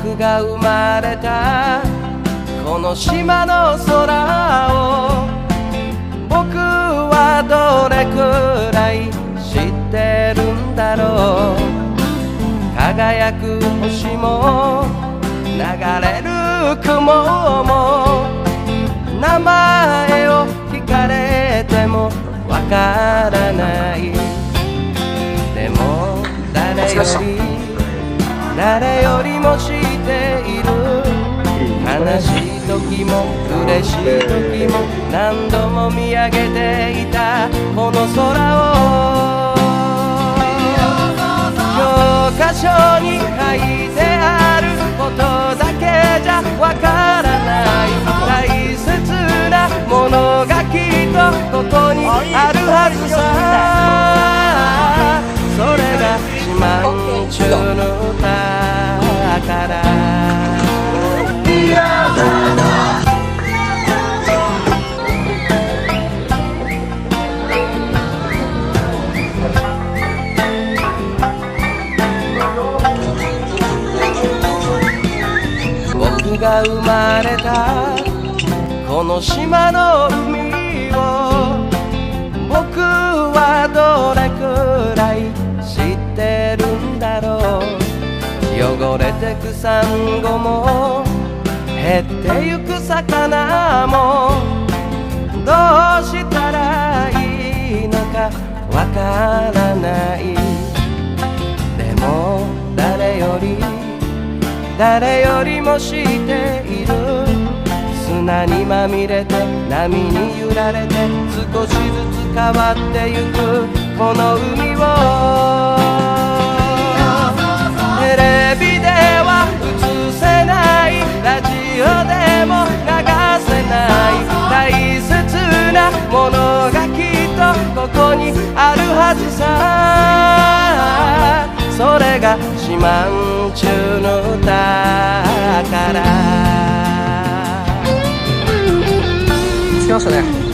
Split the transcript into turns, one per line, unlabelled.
僕が生まれたこの島の空を僕はどれくらい知ってるんだろう。輝く星も流れる雲も名前を聞かれてもわからない。でも誰よりも知っている。悲しい時も嬉しい時も何度も見上げていたこの空を教科書に書いてあることだけじゃわからない大切なものがきっとここにあるはずさ。それが四万十の宝。僕が生まれたこの島の海を僕はどれくらい知ってるんだろう。汚れてくサンゴも減ってゆく魚もどうしたらいいのかわからない。でも誰よりも知っている。砂にまみれて波に揺られて少しずつ変わってゆくこの海をテレビでは映せないラジオでも流せない大切なものがきっとここにあるはずさ。それが四万十の宝。
着きましたね。